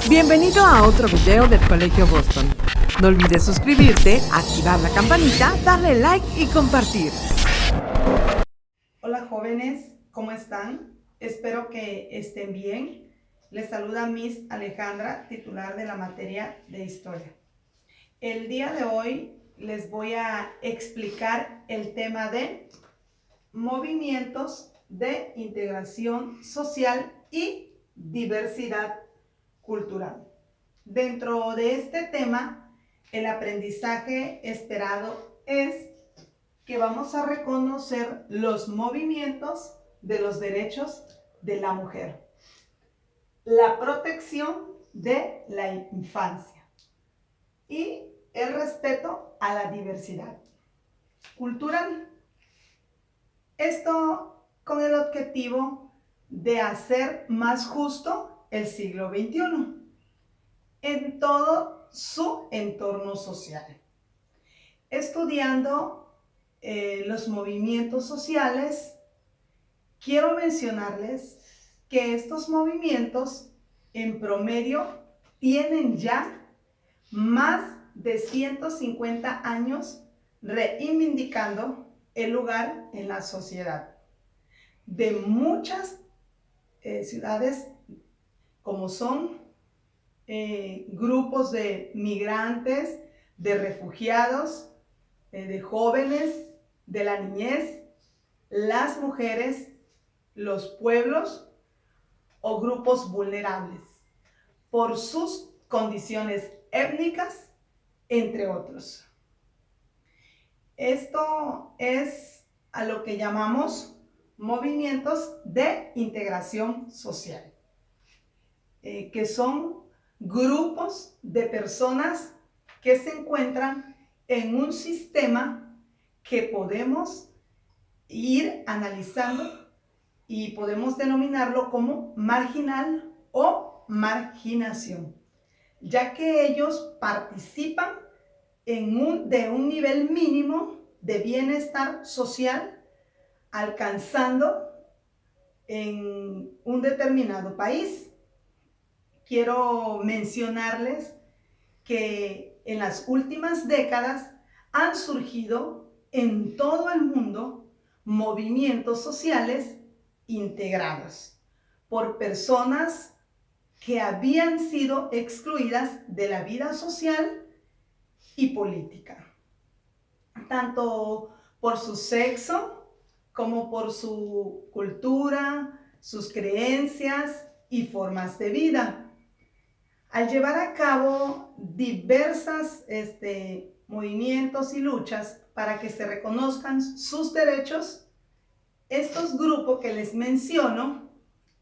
Bienvenido a otro video del Colegio Boston. No olvides suscribirte, activar la campanita, darle like y compartir. Hola jóvenes, ¿cómo están? Espero que estén bien. Les saluda Miss Alejandra, titular de la materia de Historia. El día de hoy les voy a explicar el tema de movimientos de integración social y diversidad cultural. Dentro de este tema, el aprendizaje esperado es que vamos a reconocer los movimientos de los derechos de la mujer, la protección de la infancia y el respeto a la diversidad cultural. Esto con el objetivo de hacer más justo el siglo XXI en todo su entorno social. Estudiando los movimientos sociales, quiero mencionarles que estos movimientos en promedio tienen ya más de 150 años reivindicando el lugar en la sociedad de muchas ciudades, como son grupos de migrantes, de refugiados, de jóvenes, de la niñez, las mujeres, los pueblos o grupos vulnerables por sus condiciones étnicas, entre otros. Esto es a lo que llamamos movimientos de integración social, que son grupos de personas que se encuentran en un sistema que podemos ir analizando y podemos denominarlo como marginal o marginación, ya que ellos participan de un nivel mínimo de bienestar social, alcanzando en un determinado país. Quiero mencionarles que en las últimas décadas han surgido en todo el mundo movimientos sociales integrados por personas que habían sido excluidas de la vida social y política, tanto por su sexo como por su cultura, sus creencias y formas de vida. Al llevar a cabo diversas movimientos y luchas para que se reconozcan sus derechos, estos grupos que les menciono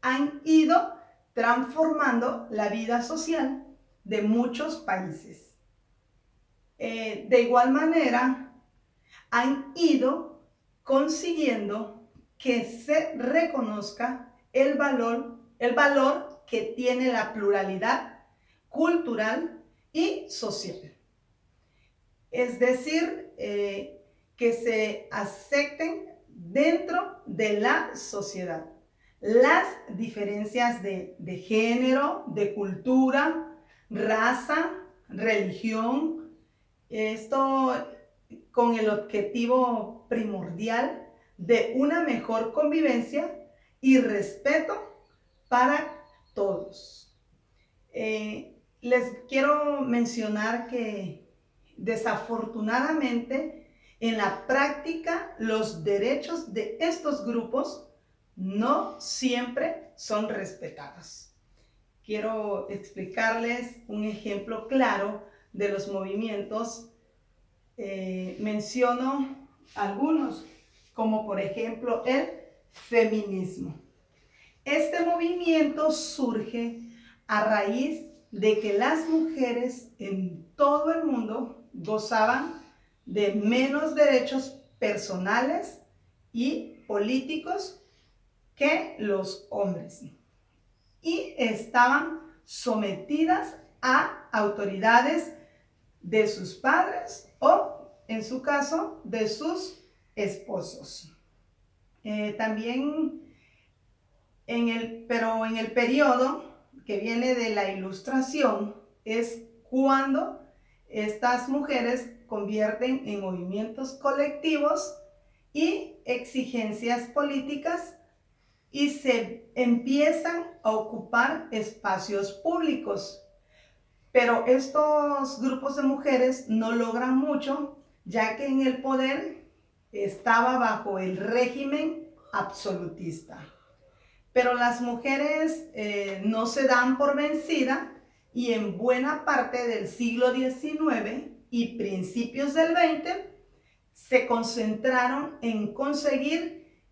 han ido transformando la vida social de muchos países. De igual manera, han ido consiguiendo que se reconozca el valor que tiene la pluralidad cultural y social. Es decir, que se acepten dentro de la sociedad las diferencias de género, de cultura, raza, religión. Esto con el objetivo primordial de una mejor convivencia y respeto para todos. Les quiero mencionar que desafortunadamente en la práctica los derechos de estos grupos no siempre son respetados. Quiero explicarles un ejemplo claro de los movimientos. Menciono algunos, como por ejemplo el feminismo. Este movimiento surge a raíz de que las mujeres en todo el mundo gozaban de menos derechos personales y políticos que los hombres y estaban sometidas a autoridades de sus padres o, en su caso, de sus esposos. También en el periodo que viene de la Ilustración es cuando estas mujeres convierten en movimientos colectivos y exigencias políticas y se empiezan a ocupar espacios públicos. Pero estos grupos de mujeres no logran mucho, ya que en el poder estaba bajo el régimen absolutista. Pero las mujeres no se dan por vencida y en buena parte del siglo XIX y principios del XX se concentraron en conseguir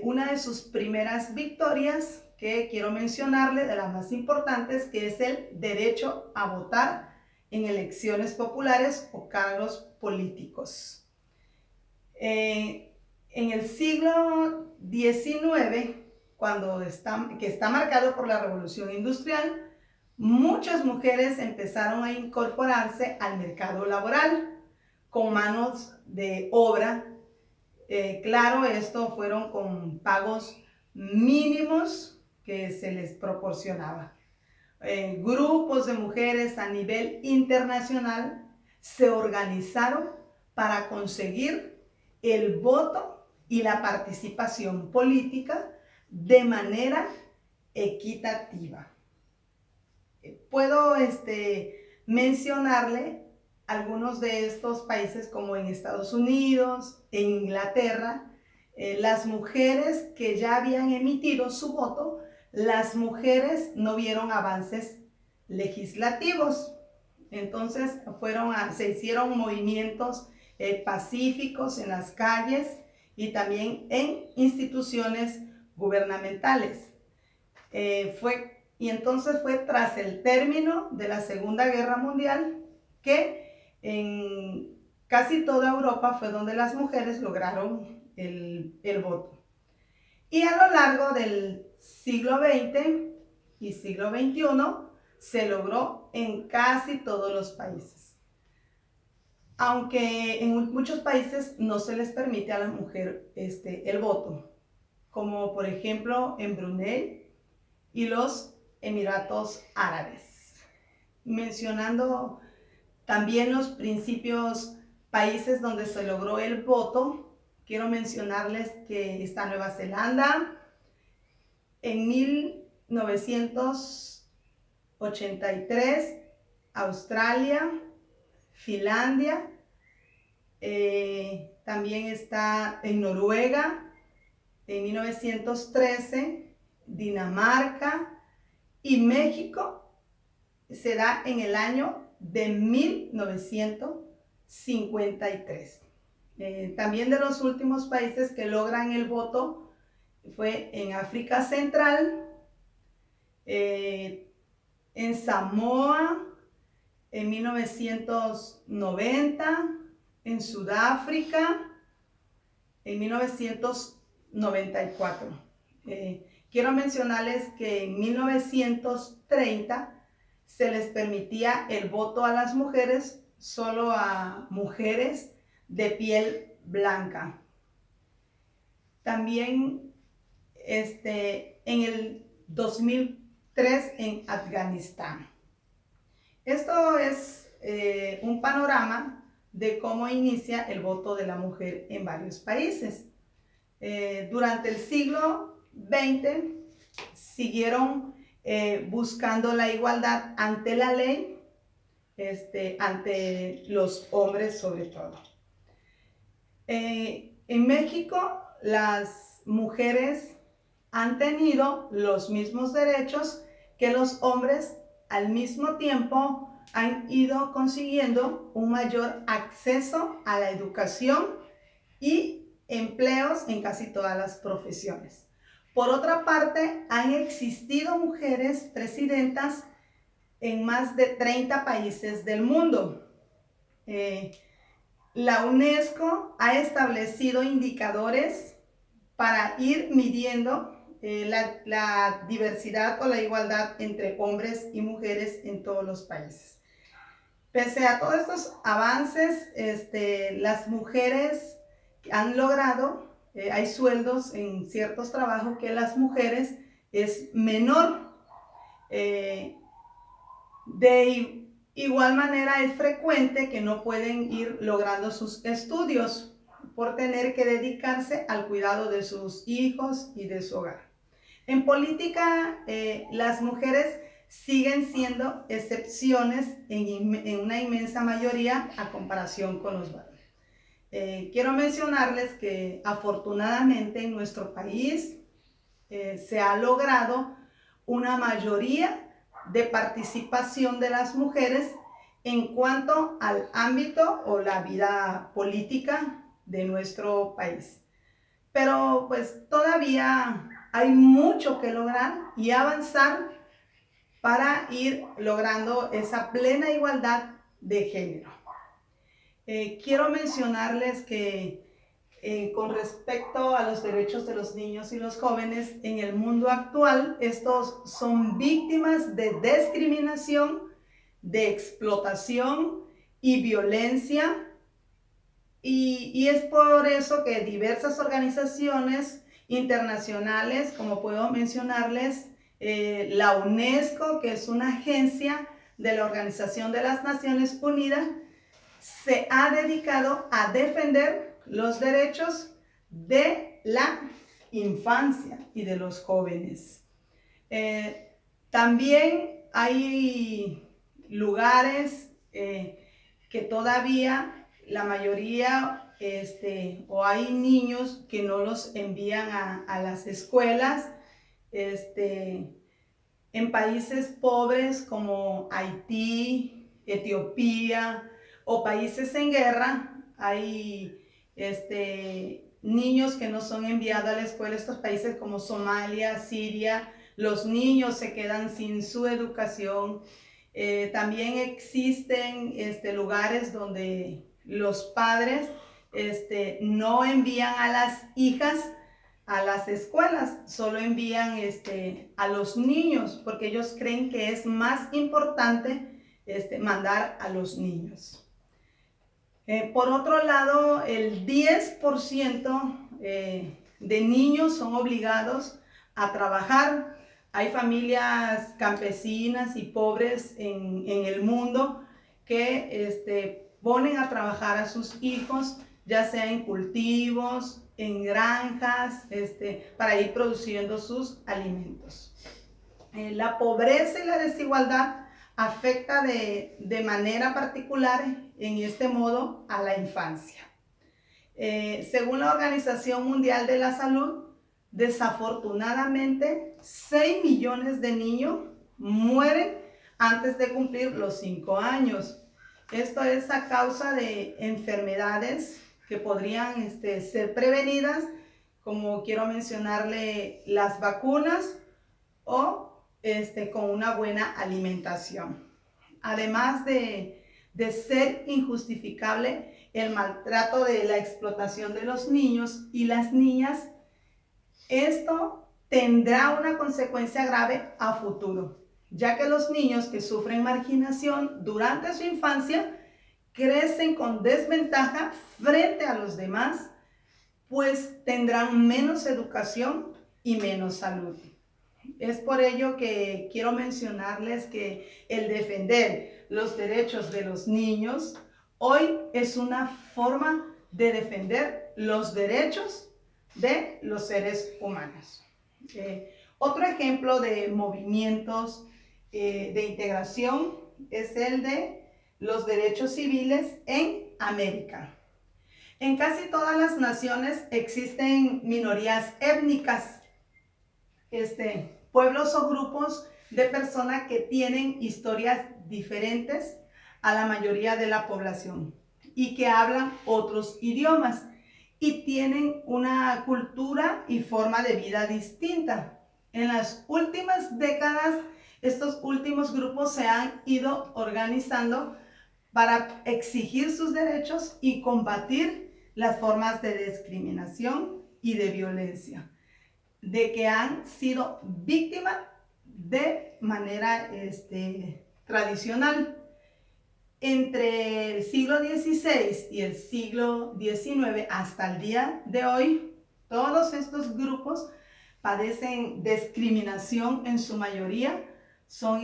una de sus primeras victorias, que quiero mencionarle, de las más importantes, que es el derecho a votar en elecciones populares o cargos políticos. En el siglo XIX, que está marcado por la Revolución Industrial, muchas mujeres empezaron a incorporarse al mercado laboral con manos de obra. Claro, esto fueron con pagos mínimos que se les proporcionaba. Grupos de mujeres a nivel internacional se organizaron para conseguir el voto y la participación política de manera equitativa. Puedo mencionarle algunos de estos países, como en Estados Unidos, en Inglaterra. Las mujeres que ya habían emitido su voto, las mujeres no vieron avances legislativos. Entonces se hicieron movimientos pacíficos en las calles y también en instituciones gubernamentales. Y entonces fue tras el término de la Segunda Guerra Mundial que en casi toda Europa fue donde las mujeres lograron el voto. Y a lo largo del siglo XX y siglo XXI se logró en casi todos los países. Aunque en muchos países no se les permite a la mujer el voto, como por ejemplo en Brunei y los Emiratos Árabes. Mencionando también los países donde se logró el voto, quiero mencionarles que está Nueva Zelanda. En 1983, Australia, Finlandia, también está en Noruega, en 1913, Dinamarca y México se da en el año de 1953. También de los últimos países que logran el voto fue en África Central, en Samoa, en 1990, en Sudáfrica, en 1994. Quiero mencionarles que en 1930 se les permitía el voto a las mujeres, solo a mujeres de piel blanca. También en el 2003 en Afganistán. Esto es un panorama de cómo inicia el voto de la mujer en varios países. Durante el siglo XX siguieron buscando la igualdad ante la ley, ante los hombres sobre todo. En México, las mujeres han tenido los mismos derechos que los hombres. Al mismo tiempo han ido consiguiendo un mayor acceso a la educación y empleos en casi todas las profesiones. Por otra parte, han existido mujeres presidentas en más de 30 países del mundo. La UNESCO ha establecido indicadores para ir midiendo la diversidad o la igualdad entre hombres y mujeres en todos los países. Pese a todos estos avances, las mujeres han logrado, hay sueldos en ciertos trabajos que las mujeres es menor. De igual manera es frecuente que no pueden ir logrando sus estudios por tener que dedicarse al cuidado de sus hijos y de su hogar. En política, las mujeres siguen siendo excepciones en una inmensa mayoría a comparación con los varones. Quiero mencionarles que afortunadamente en nuestro país se ha logrado una mayoría de participación de las mujeres en cuanto al ámbito o la vida política de nuestro país. Pero pues todavía hay mucho que lograr y avanzar para ir logrando esa plena igualdad de género. Quiero mencionarles que con respecto a los derechos de los niños y los jóvenes, en el mundo actual, estos son víctimas de discriminación, de explotación y violencia. Y es por eso que diversas organizaciones internacionales, como puedo mencionarles, la UNESCO, que es una agencia de la Organización de las Naciones Unidas, se ha dedicado a defender los derechos de la infancia y de los jóvenes. También hay lugares que todavía la mayoría o hay niños que no los envían a las escuelas. En países pobres como Haití, Etiopía o países en guerra, hay niños que no son enviados a la escuela. Estos países como Somalia, Siria, los niños se quedan sin su educación. También existen lugares donde los padres no envían a las hijas a las escuelas, solo envían a los niños porque ellos creen que es más importante mandar a los niños. Por otro lado, el 10% de niños son obligados a trabajar. Hay familias campesinas y pobres en el mundo que ponen a trabajar a sus hijos, ya sea en cultivos, en granjas, para ir produciendo sus alimentos. La pobreza y la desigualdad afecta de manera particular en este modo a la infancia. Según la Organización Mundial de la Salud, desafortunadamente 6 millones de niños mueren antes de cumplir los 5 años. Esto es a causa de enfermedades que podrían ser prevenidas, como quiero mencionarle las vacunas o con una buena alimentación. Además de ser injustificable el maltrato de la explotación de los niños y las niñas, esto tendrá una consecuencia grave a futuro, ya que los niños que sufren marginación durante su infancia crecen con desventaja frente a los demás, pues tendrán menos educación y menos salud. Es por ello que quiero mencionarles que el defender los derechos de los niños hoy es una forma de defender los derechos de los seres humanos. Otro ejemplo de movimientos de integración es el de los derechos civiles en América. En casi todas las naciones existen minorías étnicas, pueblos o grupos de personas que tienen historias diferentes a la mayoría de la población y que hablan otros idiomas y tienen una cultura y forma de vida distinta. En las últimas décadas, estos últimos grupos se han ido organizando para exigir sus derechos y combatir las formas de discriminación y de violencia de que han sido víctimas de manera tradicional. Entre el siglo XVI y el siglo XIX hasta el día de hoy, todos estos grupos padecen discriminación en su mayoría son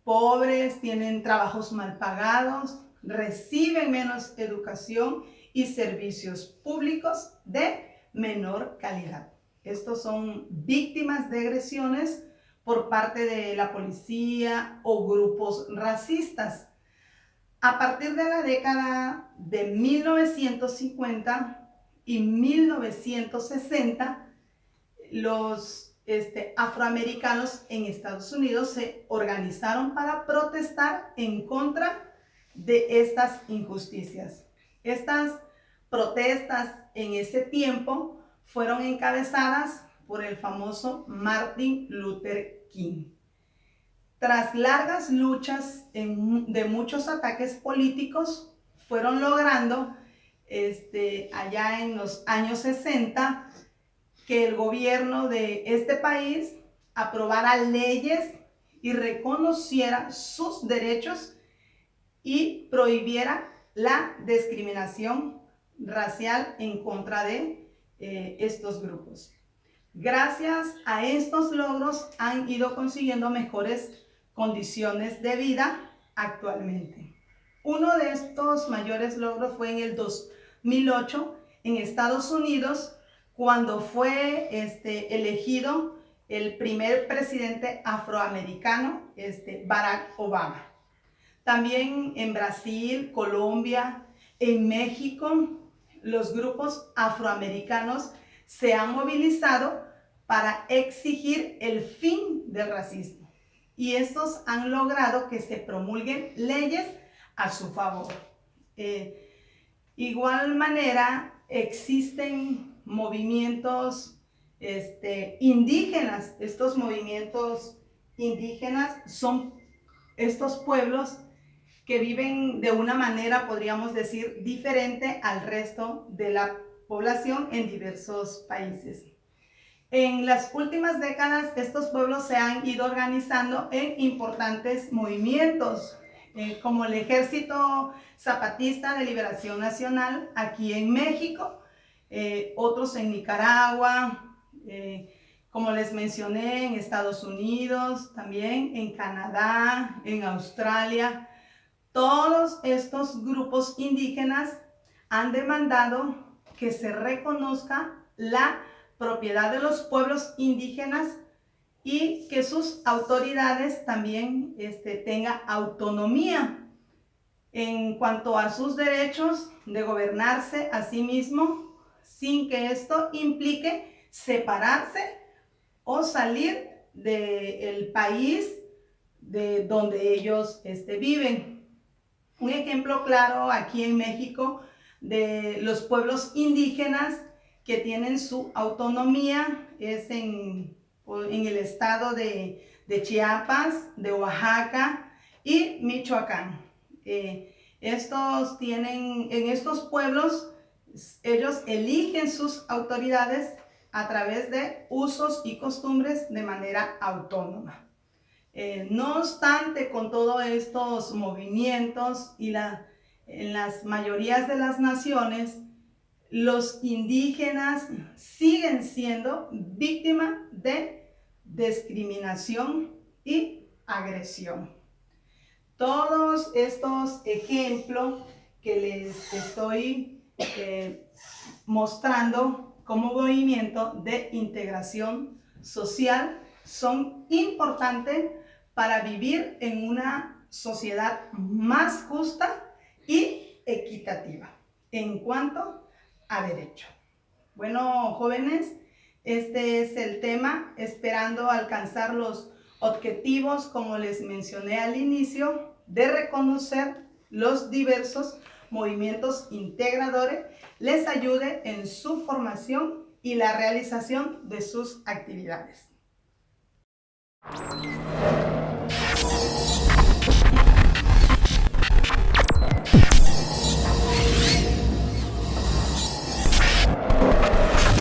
pobres, tienen trabajos mal pagados, reciben menos educación y servicios públicos de menor calidad. Estos son víctimas de agresiones por parte de la policía o grupos racistas. A partir de la década de 1950 y 1960, los afroamericanos en Estados Unidos se organizaron para protestar en contra de estas injusticias. Estas protestas en ese tiempo fueron encabezadas por el famoso Martin Luther King. Tras largas luchas de muchos ataques políticos, fueron logrando allá en los años 60 que el gobierno de este país aprobara leyes y reconociera sus derechos y prohibiera la discriminación racial en contra de estos grupos. Gracias a estos logros han ido consiguiendo mejores condiciones de vida actualmente. Uno de estos mayores logros fue en el 2008 en Estados Unidos, cuando fue elegido el primer presidente afroamericano, Barack Obama. También en Brasil, Colombia, en México, los grupos afroamericanos se han movilizado para exigir el fin del racismo. Y estos han logrado que se promulguen leyes a su favor. Igual manera, existen movimientos indígenas. Estos movimientos indígenas son estos pueblos que viven de una manera, podríamos decir, diferente al resto de la población en diversos países. En las últimas décadas, estos pueblos se han ido organizando en importantes movimientos, como el Ejército Zapatista de Liberación Nacional aquí en México, otros en Nicaragua, como les mencioné, en Estados Unidos, también en Canadá, en Australia. Todos estos grupos indígenas han demandado que se reconozca la propiedad de los pueblos indígenas y que sus autoridades también tengan autonomía en cuanto a sus derechos de gobernarse a sí mismo, sin que esto implique separarse o salir del país de donde ellos viven. Un ejemplo claro aquí en México de los pueblos indígenas que tienen su autonomía es en el estado de Chiapas, de Oaxaca y Michoacán. En estos pueblos, ellos eligen sus autoridades a través de usos y costumbres de manera autónoma. No obstante, con todos estos movimientos y en las mayorías de las naciones, los indígenas siguen siendo víctimas de discriminación y agresión. Todos estos ejemplos que les estoy mostrando como movimiento de integración social son importantes para vivir en una sociedad más justa y equitativa en cuanto a derecho. Bueno, jóvenes, este es el tema, esperando alcanzar los objetivos, como les mencioné al inicio, de reconocer los diversos movimientos integradores, les ayude en su formación y la realización de sus actividades.